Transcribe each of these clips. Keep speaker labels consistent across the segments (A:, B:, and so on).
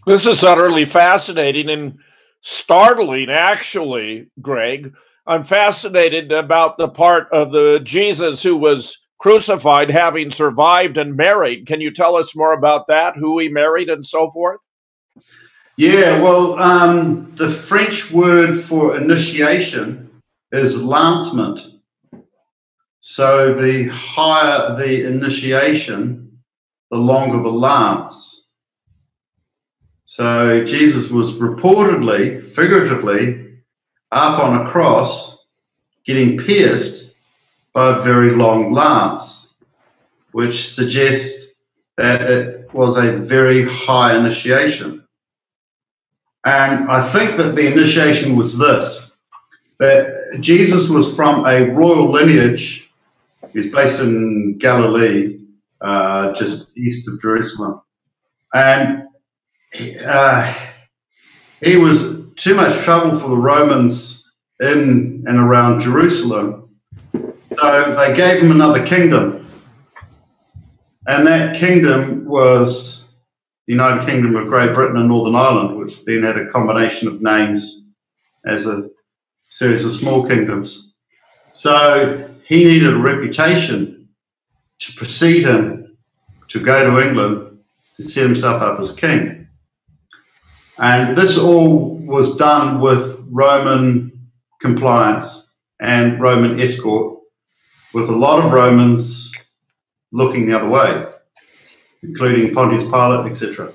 A: This is utterly fascinating and startling, actually, Greg. I'm fascinated about the part of the Jesus who was crucified having survived and married. Can you tell us more about that, who he married and so forth?
B: Yeah, well, the French word for initiation is lancement. So the higher the initiation, the longer the lance. So Jesus was reportedly, figuratively, up on a cross, getting pierced by a very long lance, which suggests that it was a very high initiation. And I think that the initiation was this, that Jesus was from a royal lineage. He's based in Galilee, just east of Jerusalem. And he was too much trouble for the Romans in and around Jerusalem. So they gave him another kingdom. And that kingdom was the United Kingdom of Great Britain and Northern Ireland, which then had a combination of names as a series of small kingdoms. So he needed a reputation to precede him to go to England to set himself up as king. And this all was done with Roman compliance and Roman escort, with a lot of Romans looking the other way, including Pontius Pilate, etc.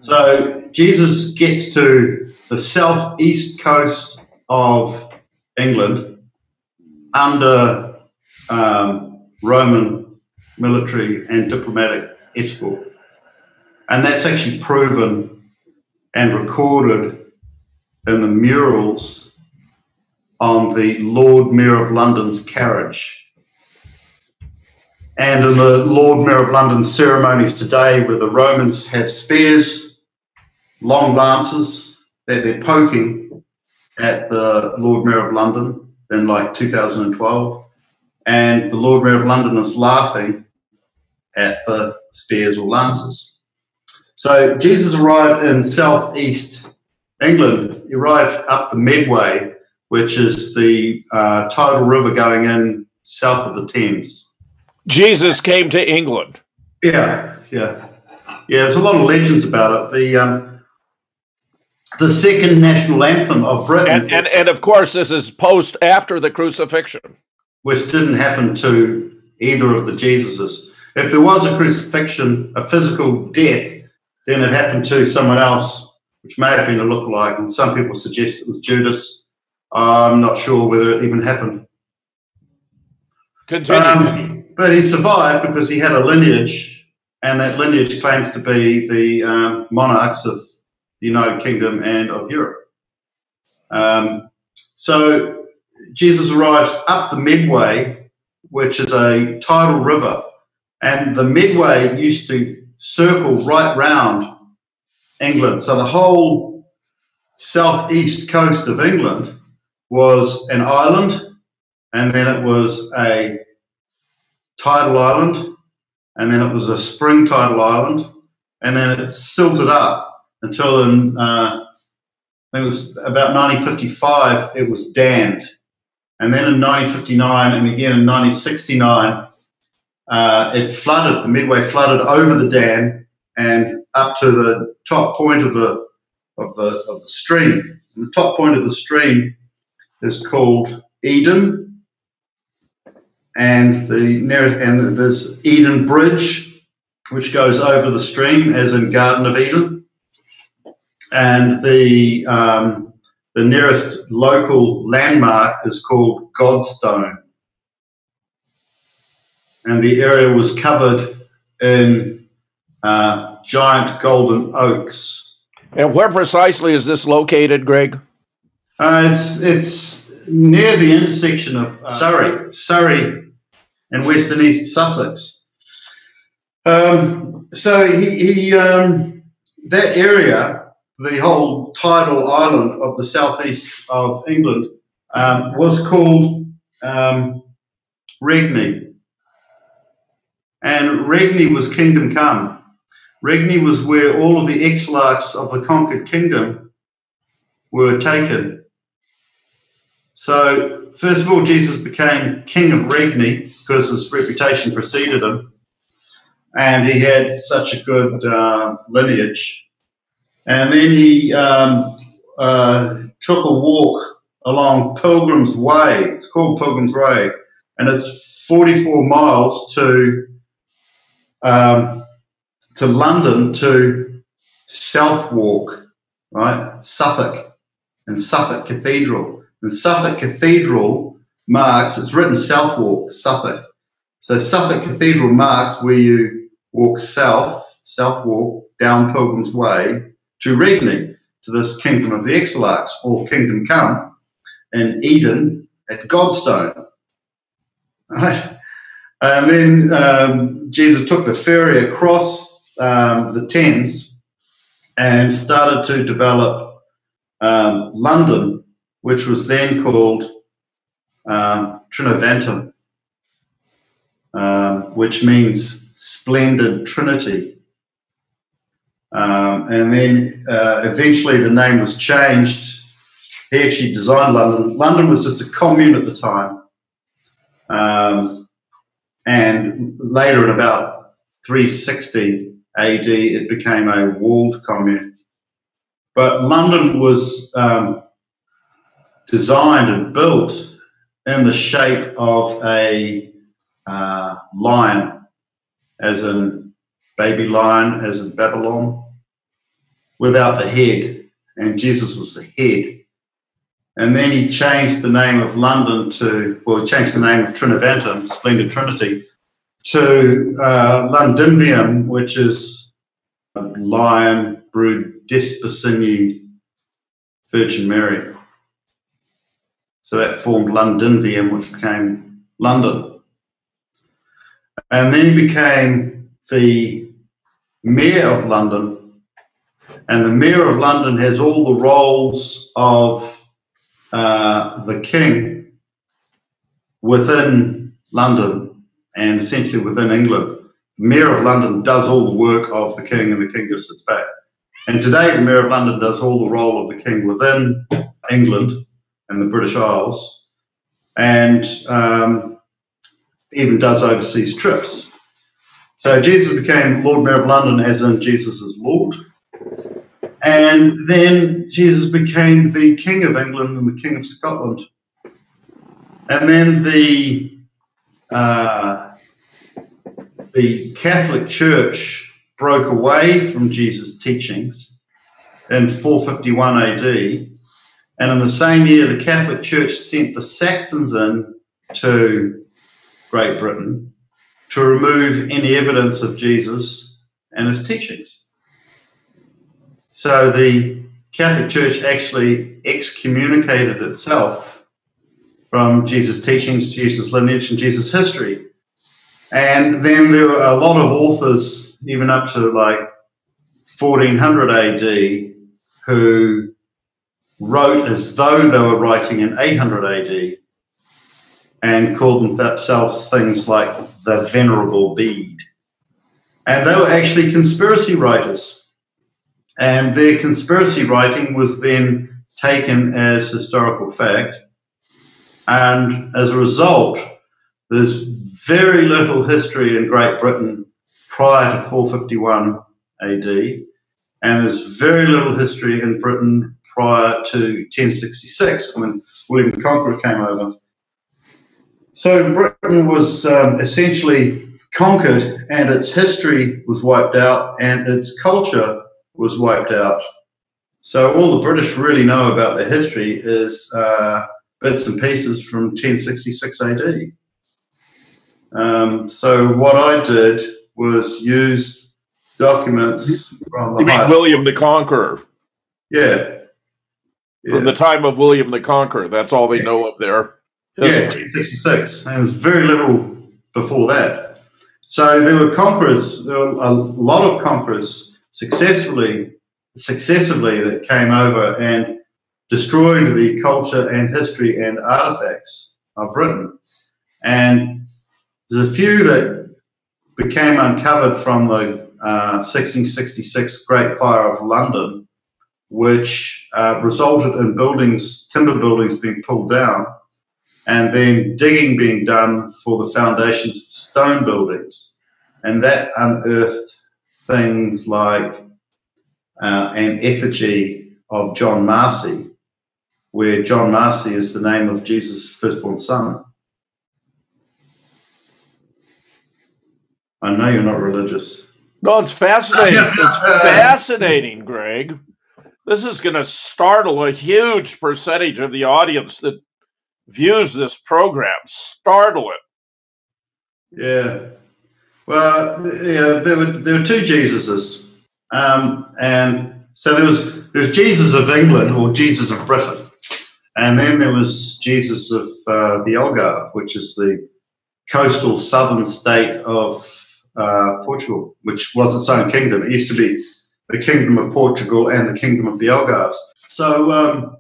B: So Jesus gets to the southeast coast of England under Roman military and diplomatic escort. And that's actually proven and recorded in the murals on the Lord Mayor of London's carriage. And in the Lord Mayor of London's ceremonies today, where the Romans have spears, long lances that they're poking at the Lord Mayor of London in like 2012, and the Lord Mayor of London is laughing at the spears or lances. So Jesus arrived in southeast England. He arrived up the Medway, which is the tidal river going in south of the Thames.
A: Jesus came to England.
B: Yeah. There's a lot of legends about it. The second national anthem of Britain,
A: and of course, this is after the crucifixion,
B: which didn't happen to either of the Jesuses. If there was a crucifixion, a physical death, then it happened to someone else, which may have been a lookalike, and some people suggest it was Judas. I'm not sure whether it even happened.
A: Continue.
B: But he survived because he had a lineage, and that lineage claims to be the monarchs of the United Kingdom and of Europe. So Jesus arrives up the Medway, which is a tidal river, and the Medway used to circle right round England. So the whole southeast coast of England was an island, and then it was a tidal island, and then it was a spring tidal island, and then it silted up until in I think it was about 1955 it was dammed, and then in 1959 and again in 1969 it flooded. The Medway flooded over the dam and up to the top point of the stream. And the top point of the stream is called Eden. And there's Eden Bridge, which goes over the stream, as in Garden of Eden. And the nearest local landmark is called Godstone. And the area was covered in giant golden oaks.
A: And where precisely is this located, Greg?
B: It's near the intersection of Surrey and West and East Sussex. So he that area, the whole tidal island of the southeast of England, was called Regni. And Regni was kingdom come. Regni was where all of the exilarchs of the conquered kingdom were taken. So, first of all, Jesus became king of Regni because his reputation preceded him, and he had such a good lineage. And then he took a walk along Pilgrim's Way. It's called Pilgrim's Way, and it's 44 miles to London to Southwark, right? Suffolk, and Suffolk Cathedral. And Suffolk Cathedral marks, it's written Southwark, Suffolk. So Suffolk Cathedral marks where you walk Southwark, down Pilgrim's Way to Regni, to this kingdom of the exilarchs, or kingdom come, in Eden at Godstone. Right? And then Jesus took the ferry across the Thames and started to develop London, which was then called Trinovantum, which means splendid Trinity. And then eventually the name was changed. He actually designed London. London was just a commune at the time. And later, in about 360 AD, it became a walled commune. But London was designed and built in the shape of a lion, as in baby lion, as in Babylon, without the head. And Jesus was the head. And then he changed the name of London to, well, he changed the name of Trinovantum, Splendid Trinity, to Londinium, which is Lion, Brood, Despicini, Virgin Mary. So that formed Londinium, which became London. And then he became the Mayor of London. And the Mayor of London has all the roles of the king within London and essentially within England. The Mayor of London does all the work of the king, and the king just sits back. And today the Mayor of London does all the role of the king within England and the British Isles, and even does overseas trips. So Jesus became Lord Mayor of London, as in Jesus is Lord. And then Jesus became the King of England and the King of Scotland. And then the Catholic Church broke away from Jesus' teachings in 451 AD. And in the same year, the Catholic Church sent the Saxons in to Great Britain to remove any evidence of Jesus and his teachings. So the Catholic Church actually excommunicated itself from Jesus' teachings, Jesus' lineage, and Jesus' history. And then there were a lot of authors, even up to like 1400 AD, who wrote as though they were writing in 800 AD and called themselves things like the Venerable Bede. And they were actually conspiracy writers. And their conspiracy writing was then taken as historical fact. And as a result, there's very little history in Great Britain prior to 451 AD. And there's very little history in Britain prior to 1066, when William the Conqueror came over. So Britain was essentially conquered, and its history was wiped out, and its culture was wiped out. So all the British really know about their history is bits and pieces from 1066 AD. So what I did was use documents from the
A: You mean William the Conqueror?
B: Yeah.
A: From the time of William the Conqueror. That's all they know of their history.
B: Yeah, 1066. And there's very little before that. So there were conquerors, there were a lot of conquerors successively that came over and destroyed the culture and history and artifacts of Britain. And there's a few that became uncovered from the 1666 Great Fire of London, which resulted in timber buildings being pulled down, and then digging being done for the foundations of stone buildings. And that unearthed things like an effigy of John Marcy, where John Marcy is the name of Jesus' firstborn son. I know you're not religious.
A: No, it's fascinating. It's fascinating, Greg. This is going to startle a huge percentage of the audience that views this program. Startle it.
B: Yeah. Well, yeah, there were two Jesuses, and so there was Jesus of England, or Jesus of Britain, and then there was Jesus of the Algarve, which is the coastal southern state of Portugal, which was its own kingdom. It used to be the Kingdom of Portugal and the Kingdom of the Algarves. So